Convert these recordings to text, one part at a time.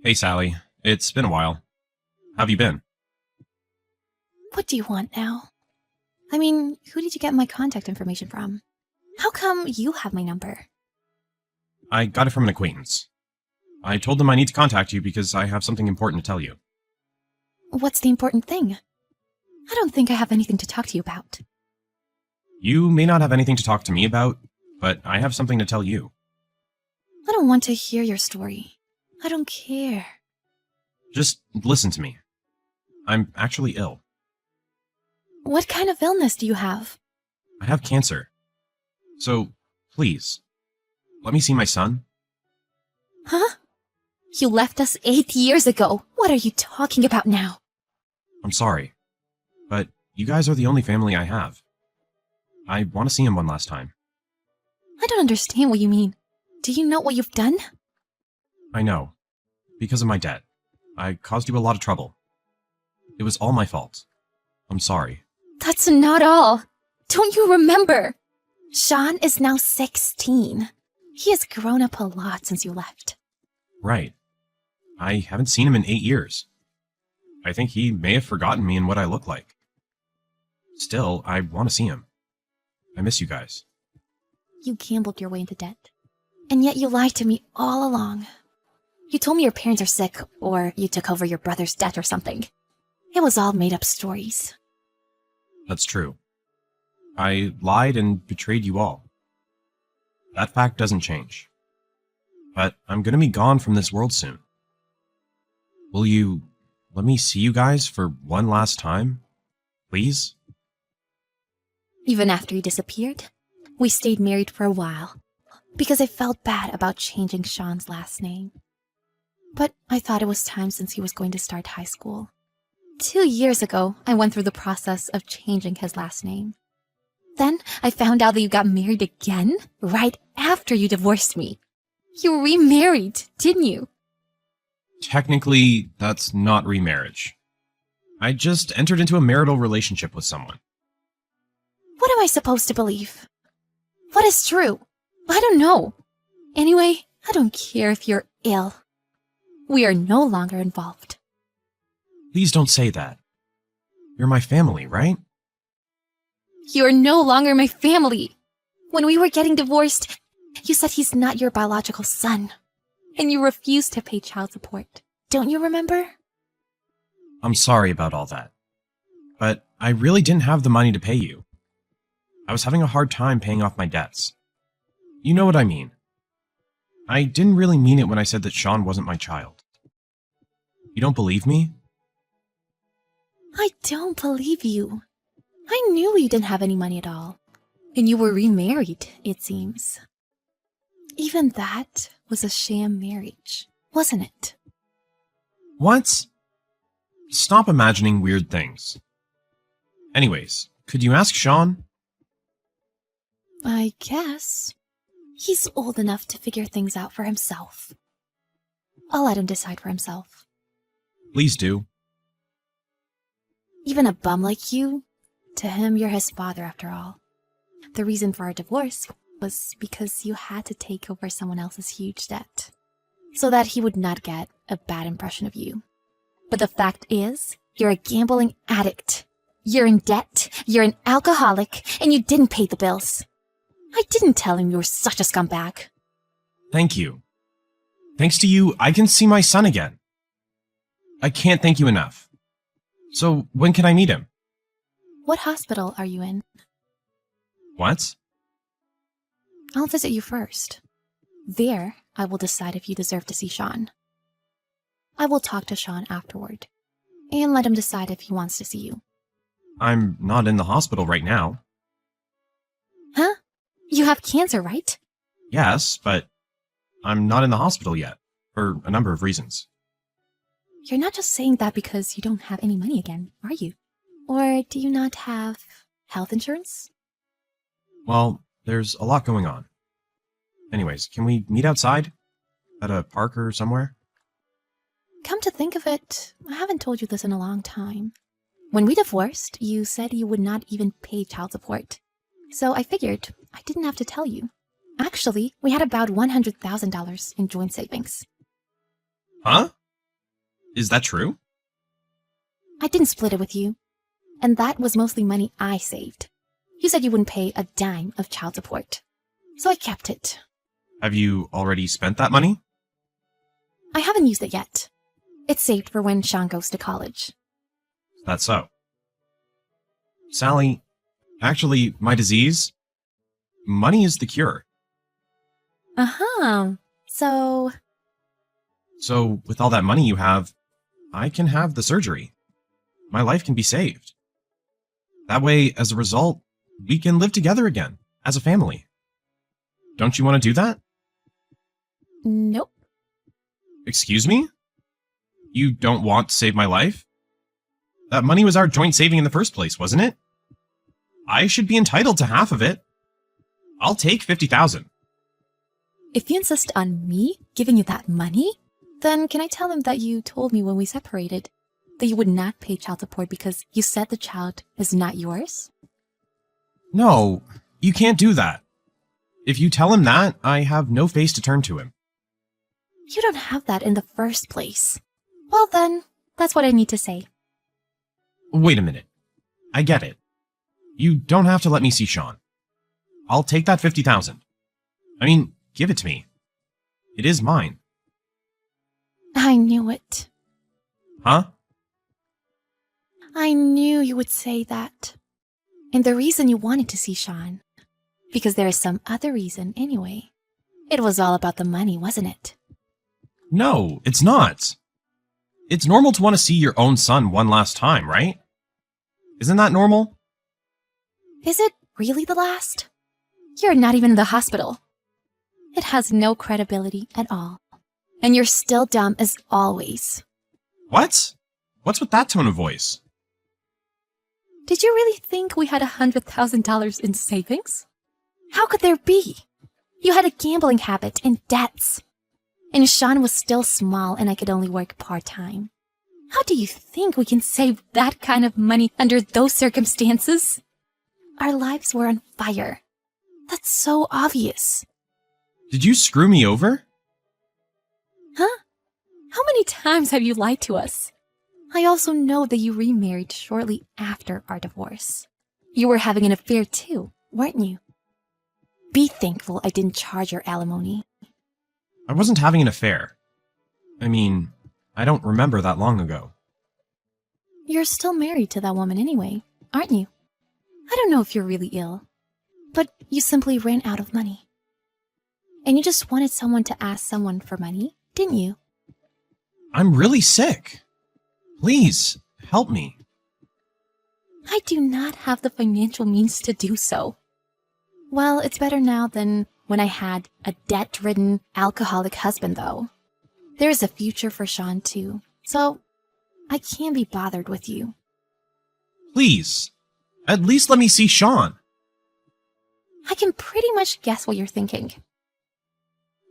Hey, Sally. It's been a while. How have you been? What do you want now? I mean, who did you get my contact information from? How come you have my number? I got it from an acquaintance. I told them I need to contact you because I have something important to tell you. What's the important thing? I don't think I have anything to talk to you about. You may not have anything to talk to me about, but I have something to tell you. I don't want to hear your story. I don't care. Just listen to me. I'm actually ill. What kind of illness do you have? I have cancer. So, please, let me see my son. Huh? You left us 8 years ago. What are you talking about now? I'm sorry, but you guys are the only family I have. I want to see him one last time. I don't understand what you mean. Do you know what you've done? I know. Because of my debt. I caused you a lot of trouble. It was all my fault. I'm sorry. That's not all. Don't you remember? Sean is now 16. He has grown up a lot since you left. Right. I haven't seen him in 8 years. I think he may have forgotten me and what I look like. Still, I want to see him. I miss you guys. You gambled your way into debt. And yet you lied to me all along. You told me your parents are sick, or you took over your brother's debt or something. It was all made-up stories. That's true. I lied and betrayed you all. That fact doesn't change. But I'm gonna be gone from this world soon. Will you let me see you guys for one last time? Please? Even after you disappeared, we stayed married for a while, because I felt bad about changing Sean's last name. But I thought it was time since he was going to start high school. 2 years ago, I went through the process of changing his last name. Then I found out that you got married again right after you divorced me. You remarried, didn't you? Technically, that's not remarriage. I just entered into a marital relationship with someone. What am I supposed to believe? What is true? I don't know. Anyway, I don't care if you're ill. We are no longer involved. Please don't say that. You're my family, right? You're no longer my family. When we were getting divorced, you said he's not your biological son. And you refused to pay child support. Don't you remember? I'm sorry about all that. But I really didn't have the money to pay you. I was having a hard time paying off my debts. You know what I mean. I didn't really mean it when I said that Sean wasn't my child. You don't believe me? I don't believe you. I knew you didn't have any money at all. And you were remarried, it seems. Even that was a sham marriage, wasn't it? What? Stop imagining weird things. Anyways, could you ask Sean? I guess. He's old enough to figure things out for himself. I'll let him decide for himself. Please do. Even a bum like you, to him you're his father after all. The reason for our divorce was because you had to take over someone else's huge debt, so that he would not get a bad impression of you. But the fact is, you're a gambling addict. You're in debt, you're an alcoholic, and you didn't pay the bills. I didn't tell him you were such a scumbag. Thank you. Thanks to you, I can see my son again. I can't thank you enough. So, when can I meet him? What hospital are you in? What? I'll visit you first. There, I will decide if you deserve to see Sean. I will talk to Sean afterward, and let him decide if he wants to see you. I'm not in the hospital right now. Huh? You have cancer, right? Yes, but I'm not in the hospital yet, for a number of reasons. You're not just saying that because you don't have any money again, are you? Or do you not have health insurance? Well, there's a lot going on. Anyways, can we meet outside? At a park or somewhere? Come to think of it, I haven't told you this in a long time. When we divorced, you said you would not even pay child support. So I figured I didn't have to tell you. Actually, we had about $100,000 in joint savings. Huh? Is that true? I didn't split it with you, and that was mostly money I saved. You said you wouldn't pay a dime of child support, so I kept it. Have you already spent that money? I haven't used it yet. It's saved for when Sean goes to college. That's so. Sally, actually, my disease, money is the cure. Uh-huh. So With all that money you have, I can have the surgery. My life can be saved. That way, as a result, we can live together again, as a family. Don't you want to do that? nope. Excuse me? You don't want to save my life? That money was our joint saving in the first place, wasn't it? I should be entitled to half of it. I'll take $50,000. If you insist on me giving you that money, then can I tell him that you told me when we separated that you would not pay child support because you said the child is not yours? No, you can't do that. If you tell him that, I have no face to turn to him. You don't have that in the first place. Well then, that's what I need to say. Wait a minute. I get it. You don't have to let me see Sean. I'll take that $50,000. I mean, give it to me. It is mine. I knew it. Huh? I knew you would say that. And the reason you wanted to see Sean, because there is some other reason anyway. It was all about the money, wasn't it? No, it's not. It's normal to want to see your own son one last time, right? Isn't that normal? Is it really the last? You're not even in the hospital. It has no credibility at all. And you're still dumb as always. What? What's with that tone of voice? Did you really think we had $100,000 in savings? How could there be? You had a gambling habit and debts. And Sean was still small and I could only work part-time. How do you think we can save that kind of money under those circumstances? Our lives were on fire. That's so obvious. Did you screw me over? Huh? How many times have you lied to us? I also know that you remarried shortly after our divorce. You were having an affair too, weren't you? Be thankful I didn't charge your alimony. I wasn't having an affair. I mean, I don't remember that long ago. You're still married to that woman anyway, aren't you? I don't know if you're really ill, but you simply ran out of money. And you just wanted someone to ask someone for money, didn't you? I'm really sick. Please, help me. I do not have the financial means to do so. Well, it's better now than when I had a debt-ridden, alcoholic husband, though. There is a future for Sean, too, so I can't be bothered with you. Please, at least let me see Sean. I can pretty much guess what you're thinking.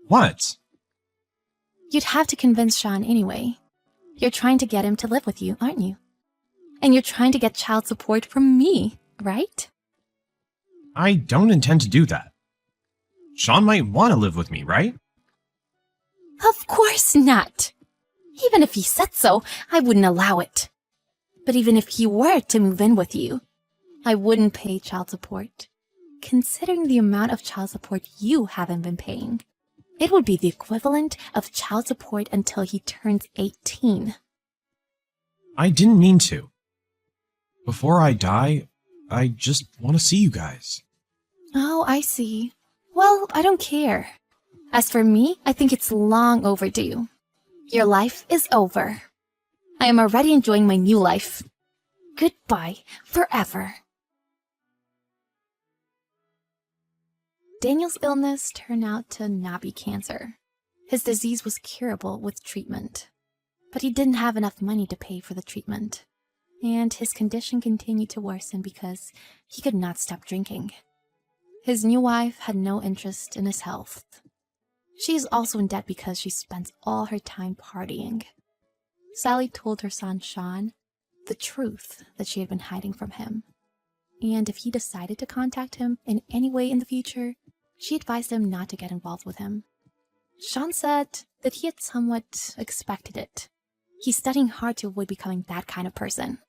What? You'd have to convince Sean anyway. You're trying to get him to live with you, aren't you? And you're trying to get child support from me, right? I don't intend to do that. Sean might want to live with me, right? Of course not. Even if he said so, I wouldn't allow it. But even if he were to move in with you, I wouldn't pay child support. Considering the amount of child support you haven't been paying, it would be the equivalent of child support until he turns 18. I didn't mean to. Before I die, I just want to see you guys. Oh, I see. Well, I don't care. As for me, I think it's long overdue. Your life is over. I am already enjoying my new life. Goodbye forever. Daniel's illness turned out to not be cancer. His disease was curable with treatment. But he didn't have enough money to pay for the treatment. And his condition continued to worsen because he could not stop drinking. His new wife had no interest in his health. She is also in debt because she spends all her time partying. Sally told her son Sean the truth that she had been hiding from him. And if he decided to contact him in any way in the future, she advised him not to get involved with him. Sean said that he had somewhat expected it, He's studying hard to avoid becoming that kind of person.